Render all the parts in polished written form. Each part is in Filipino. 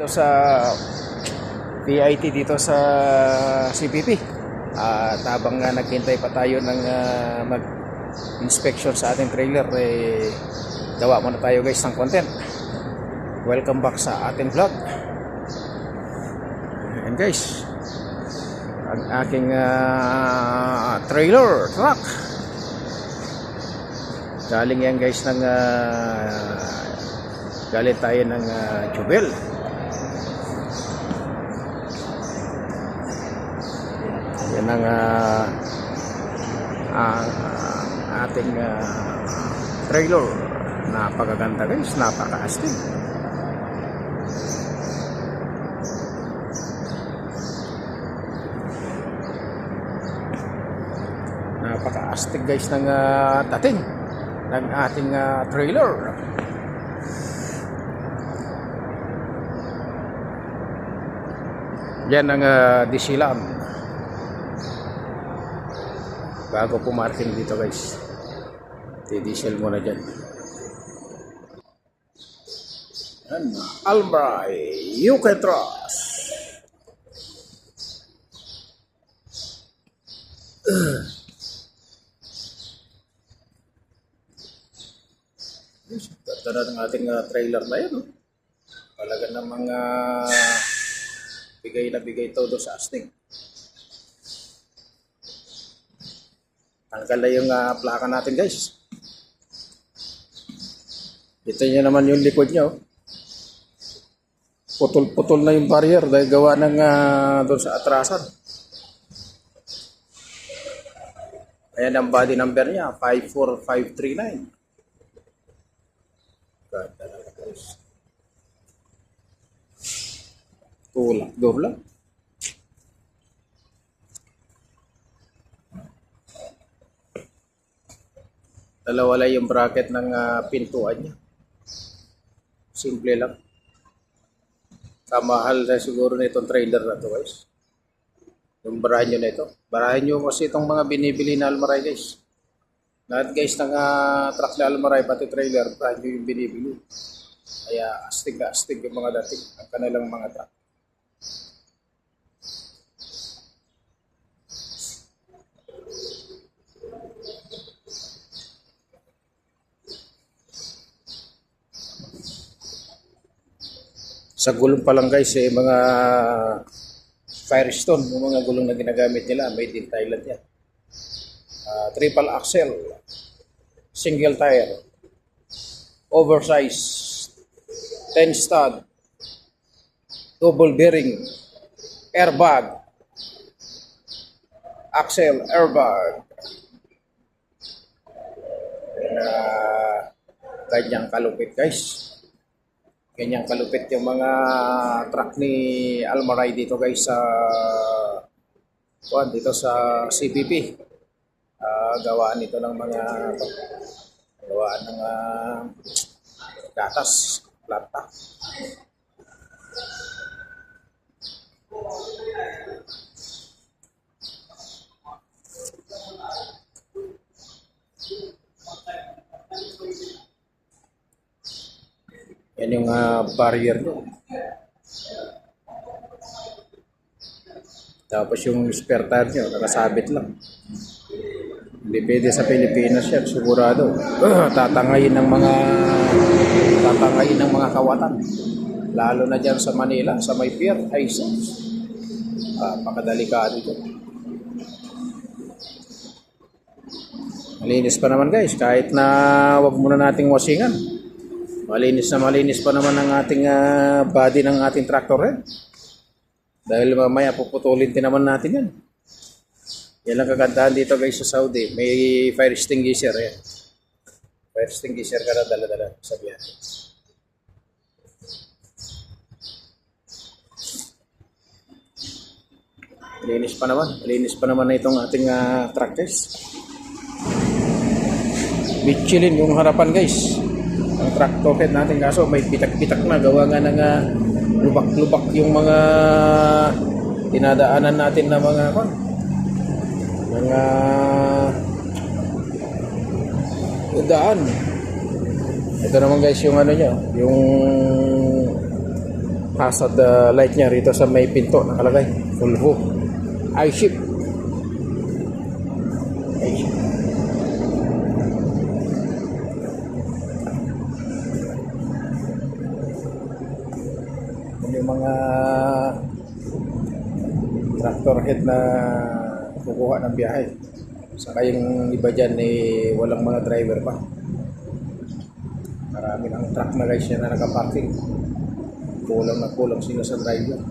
Dito sa PIT dito sa CPP. At habang naghintay pa tayo ng mag-inspection sa ating trailer, gawa muna tayo guys ng content. Welcome back sa ating vlog. And guys, ang aking trailer truck, galing yan guys ng galing tayo ng Jubel. Yan ang ating trailer. Napakaganda guys, napaka-astig. Napaka-astig guys ng dating ng ating trailer. Yan ang disilan bago pumarking dito guys. Di-diesel muna dyan. Yan, Almaray, you can trust. Ganda ng ating trailer na yan. Talaga namang bigay na bigay todo sa astig. Tanggal na yung plaka natin guys. Ito nyo naman yung likod nyo. Putol-putol na yung barrier dahil gawa ng doon sa atrasan. Ayan ang body number niya, 54539. Ganda na guys. Tulak, dobla. Dalawa lang yung bracket ng pintuan niya. Simple lang. Kamahal na siguro na itong trailer na ito guys. Yung barahan nyo na ito. Barahan nyo kasi itong mga binibili na Almaray guys. Lahat guys ng truck na Almaray pati trailer, barahan nyo yung binibili. Kaya astig na astig yung mga dating ang kanilang mga truck. Sa gulong pa lang guys, mga Firestone, yung mga gulong na ginagamit nila, made in Thailand yan. Triple axle, single tire, oversize, 10 stud, double bearing, airbag, axle, airbag. Ganyang kalupit guys. Ganyang kalupit yung mga truck ni Almaray dito guys sa dito sa CPP. Gawaan ito ng mga gawaan ng gatas, plata. Yan yung barrier nyo. Tapos yung spare tire nyo, nakasabit lang. Hindi pwede sa Pilipinas yan, sigurado. Tatangayin ng mga kawatan. Lalo na dyan sa Manila, sa may pier, ay pakadelikado ito. Malinis pa naman guys, kahit na wag muna nating wasingan. Malinis pa naman ang ating body ng ating tractor rin. Dahil mamaya puputulin din naman natin yan. Yan lang kagandahan dito guys sa Saudi. May fire extinguisher yan. Fire extinguisher ka na dala-dala sa biyahe. Malinis pa naman na itong ating truck guys. Michelin yung harapan guys. Ang tractor head natin kaso may bitak-bitak na gawa nga ng lubak-lubak yung mga dinadaanan natin na mga daan. Ito naman guys yung ano niya, yung hazard light niya rito sa may pinto nakalagay. Volvo I-Ship. I-Ship. Yung mga tractor head na kukuha ng biyahe. Saka yung iba dyan walang mga driver pa. Marami ng truck na guys na nakaparking. Kulang na kulang sila sa driver.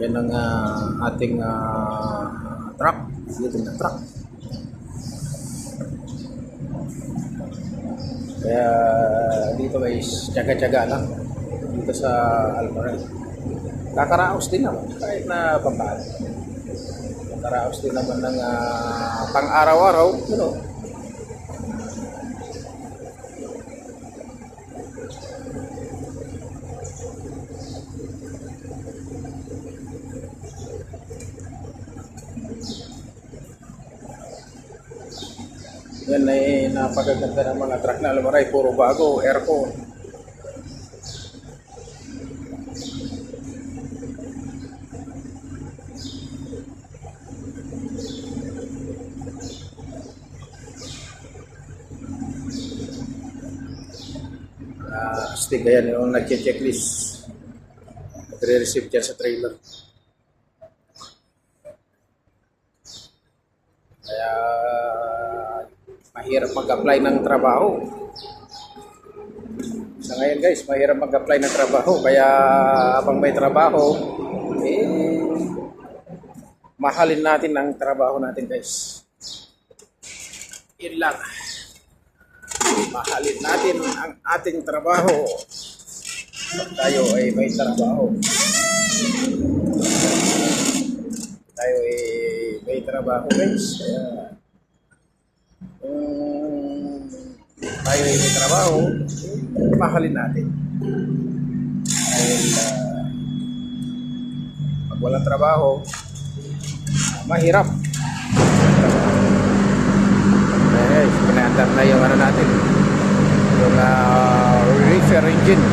Yan ang ating truck. Dito na truck. Kaya dito guys, tsaga-tsaga lang dito sa Almaray. Kakaraos din naman kahit na papaano. Kakaraos din naman ng pang-araw-araw, Yan ay napagaganda ng mga truck na Almaray, puro bago, aircon. Stick ayan yung nag-checklist. Nagre-receive dyan sa trailer. Kaya mahirap mag-apply ng trabaho. Sa ngayon guys, mahirap mag-apply ng trabaho. Kaya habang may trabaho, mahalin natin ang trabaho natin guys. Yun lang. Mahalin natin ang ating trabaho. Tayo ay may trabaho. Tayo ay may trabaho guys. Kaya tayo ay may trabaho, mahalin natin. Dahil pag walang trabaho, mahirap. Okay, pinaandar na yung natin, yung reefer engine.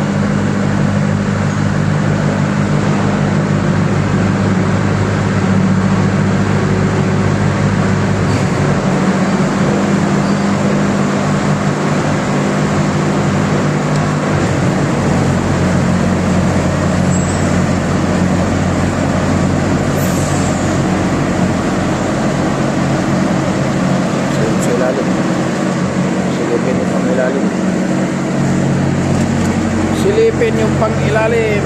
Silipin yung pang-ilalim.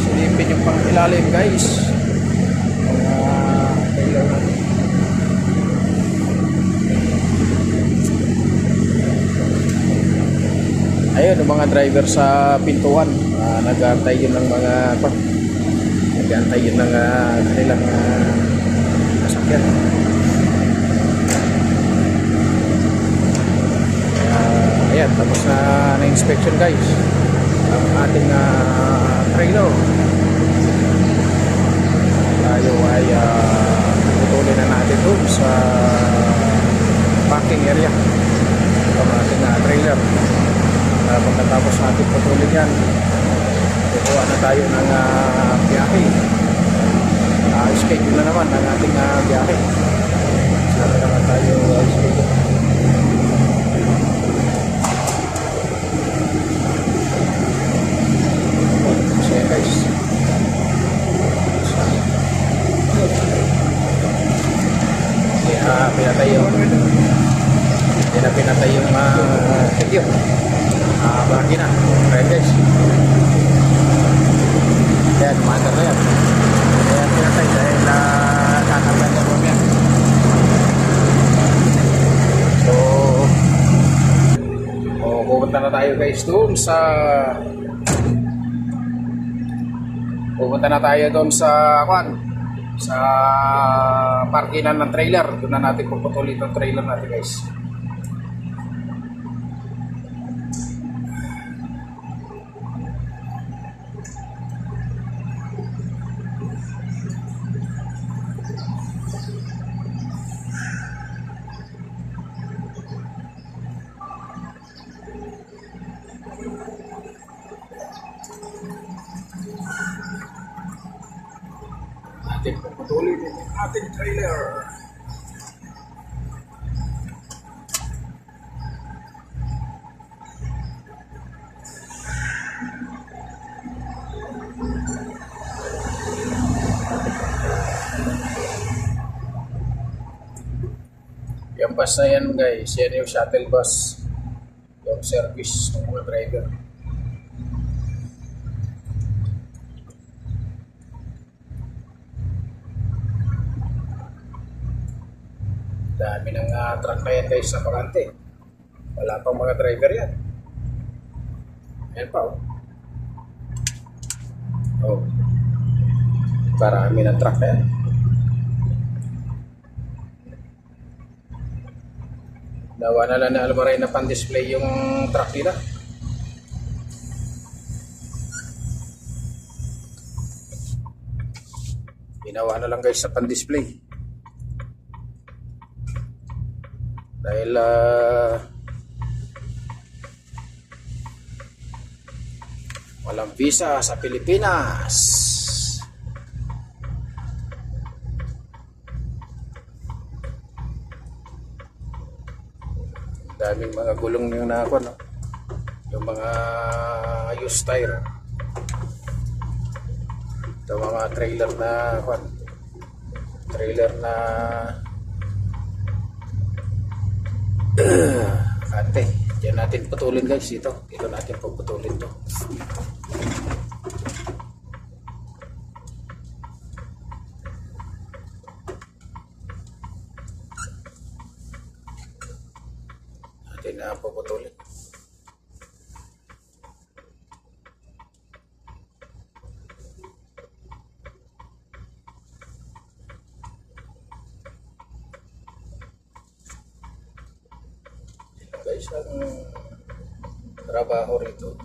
Silipin yung pang-ilalim guys. Ayun, yung mga driver sa pintuan, nag-aantay yun ng mga nag-aantay yun ng kanilang sasakyan. Ayan, tapos na inspection guys ang ating trailer. Tayo ay putulin na natin doon sa parking area ang ating trailer. Pagkatapos natin putulin yan, kukuha na tayo ng biyahe. Schedule na naman ang ating biyahe. Sana naman tayo schedule. Guys, pinatay yung video makina. Ayan guys, ayan, umaandar na yan. Ayan, pinatay dahil kakablan na po yan. So pupunta na tayo guys doon sa sa parkingan ng trailer. Doon na natin puputulin yung trailer natin guys. ating trailer. Yung bus na yan guys, yan yung shuttle bus. Yung service ng mga driver. Dami ng truck na yan guys sa Pakante. Wala pang mga driver yan. Ayan pa oh. Oh. Karami ng truck na yan. Nawa na lang na Almaray na pan-display yung truck nila. Ginawa na lang guys sa pan-display. Dahil walang visa sa Pilipinas. Daming mga gulong yung nakakuha, no? Yung mga used tire. Ito mga trailer na Kante. Diyan natin putulin guys ito. Dito natin puputulin to. Natin na puputulin. Guys, ang trabaho rito.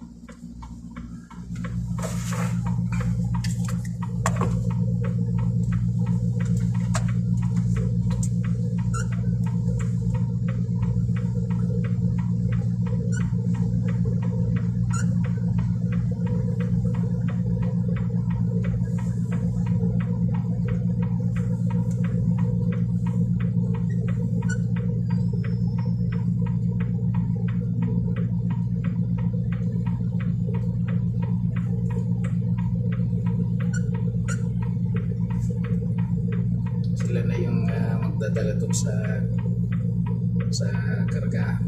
Sila na yung magdadala dun sa karga.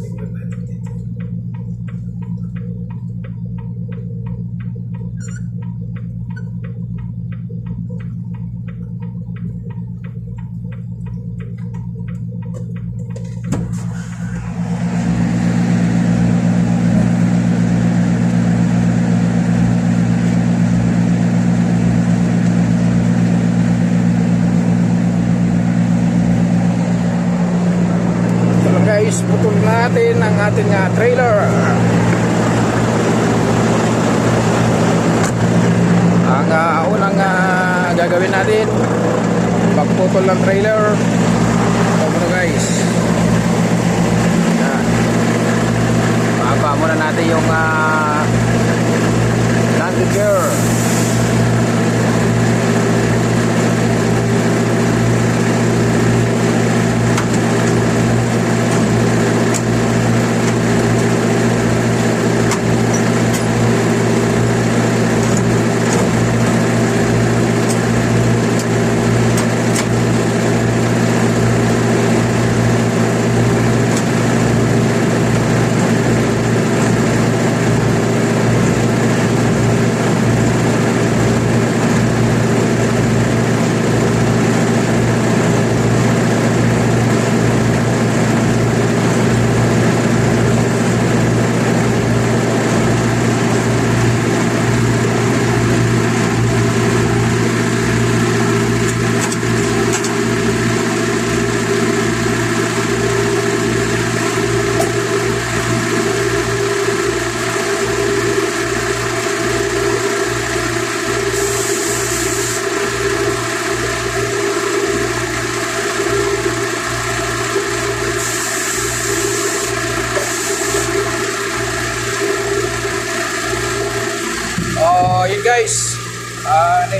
Tingnan natin dito. Guys, putol natin ang ating trailer. Ang unang gagawin natin, pagputol ng trailer. Ito muna guys. Yan. Mahaba muna natin yung landing gear.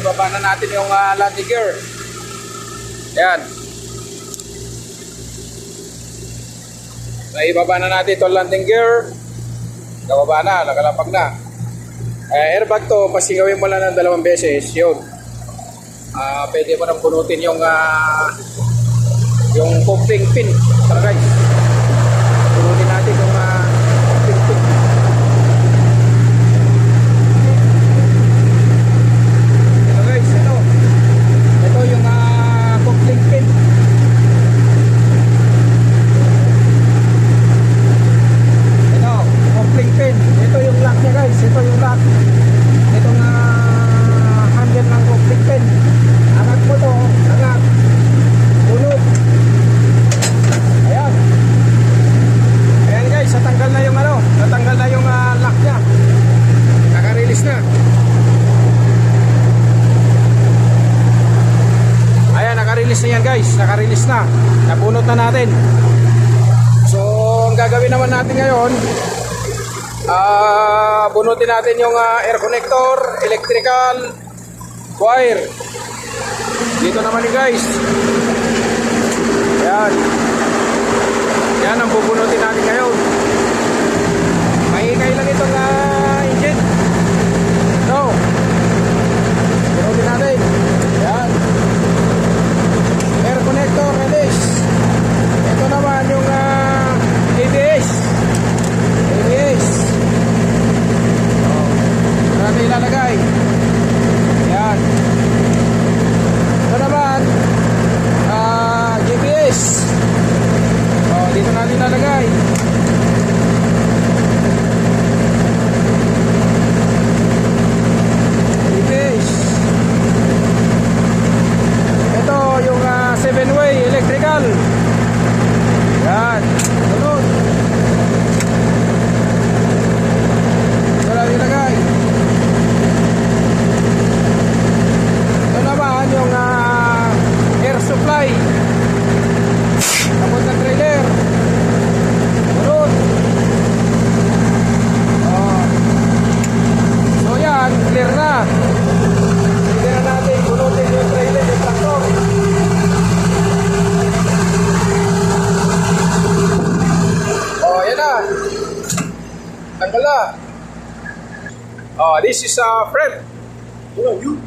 ibaba na natin yung landing gear. Yan. Naibaba na natin itong landing gear. Nababa na, nakalapag na. Airbag to, pasigawin mo lang ng 2 beses, yun. Pwede mo nang punutin yung coupling pin. Tara guys. Punutin natin yung coupling pin. Ito guys, ito. Ito yung coupling pin. Ito, coupling pin. Ito yung lock niya guys. Ito yung lock. Itong handle ng coupling pin. Angat mo to. Angat. Punot. Ayan. Ayan guys, natanggal na yung natanggal na yung lock niya. Naka-release na. Ayan, naka-release na yan guys. Naka-release na. Napunot na natin. So, ang gagawin naman natin ngayon, bunutin natin yung air connector, electrical, wire. Dito naman yun guys. Ayan. Yan ang bubunutin natin ngayon. Maingay lang itong engine. So, bunutin natin. Ayan. Air connector, release. Ito naman yung ABS. ABS. Ito natin ilalagay. Ayan. Ito naman GPS. Dito natin ilalagay. GPS. Ito yung 7-way electrical. Yan. Sunod. Ito natin ilagay. Ito naman yung air supply. Tapos na trailer. Sunod. So yan, clear na. Clear na natin. Bunutin yung trailer, yung traktor. Yan na. Tanggal na. This is Fred. Hello, you.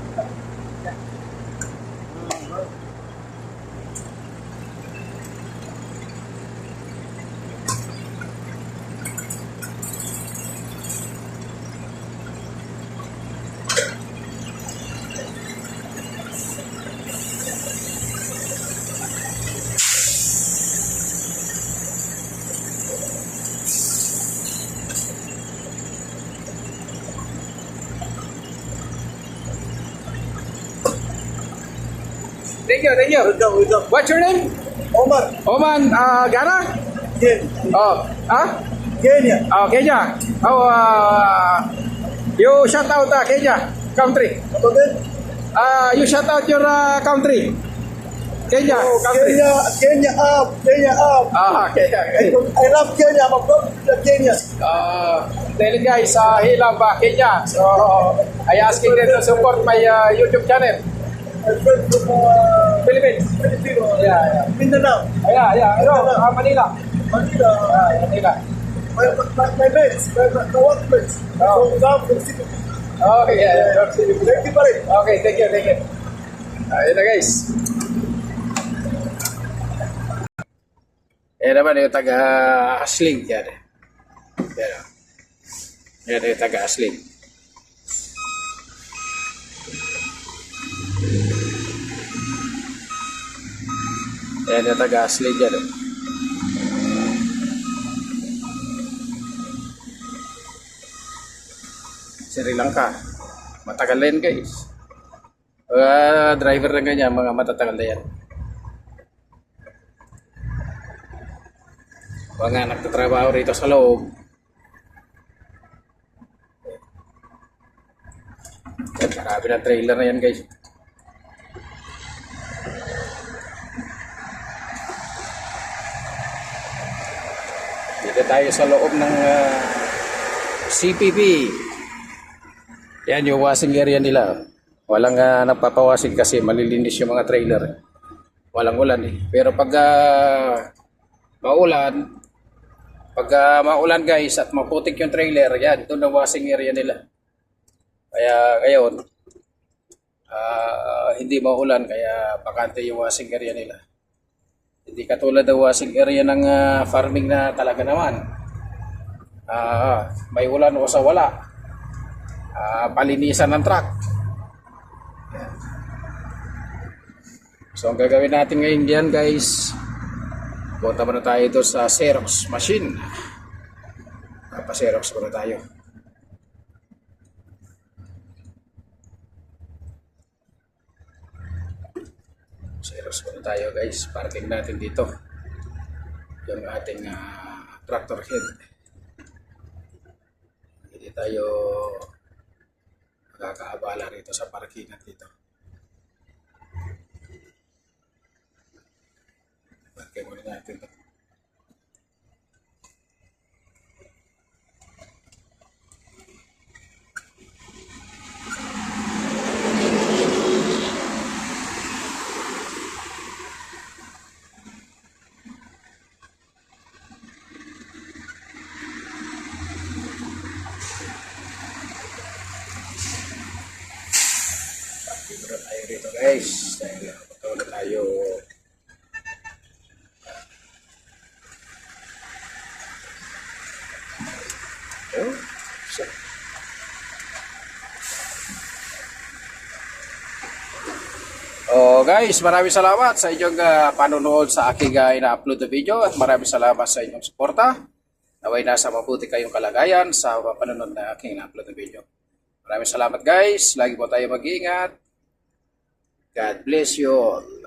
Thank you, thank you. Welcome. What's your name? Omar. Oman Gara? Kenya. Kenya. Kenya. You shout out Kenya country. Okay. You shout out your country. Kenya country. Kenya up. Kenya up. Kenya. I love Kenya. I'm from Kenya. Tell it guys, he love Kenya. So I asking them to support my YouTube channel. My friend from Philippines. Filipino. Yeah. Mindanao. Yeah. Manila. Manila. Manila. My mates. My workmates. From City. Okay, yeah. Thank you, buddy. Okay, thank you. Ayan na guys. Ayan naman yung taga-Asling. Yan. Yan yung taga-Asling. Yan yung taga-Asling yan. Sri Lanka. Matagal na yan guys. Driver na ganyan, mga matatagal na yan. Mga nagtatrabaho rito sa loob. Marami na trailer na yan guys. Dito tayo sa loob ng CPP. Yan yung washing area nila. Walang nagpapawasig kasi malilinis yung mga trailer. Walang ulan eh. Pero pag maulan, maulan guys at maputik yung trailer, yan, doon ang washing area nila. Kaya ngayon, hindi maulan kaya bakante yung washing area nila. Hindi katulad ng washing area ng farming na talaga naman. May ulan o sa wala. Palinisan ng truck. So ang gagawin natin ngayon diyan guys, punta muna tayo doon sa Xerox machine. Pa-Xerox muna tayo. Xerox muna tayo guys, parking natin dito yung ating tractor head. Hindi tayo nakakaabala rito sa parkingan dito. Parking muna natin ito. Siguro tayo rito guys, dahil patuloy tayo guys, maraming salamat sa inyong panonood sa aking ina-upload na video at maraming salamat sa inyong suporta. Naway nasa mabuti kayong kalagayan sa panonood na aking ina-upload na video. Maraming salamat guys, lagi po tayo mag-iingat. God bless you all.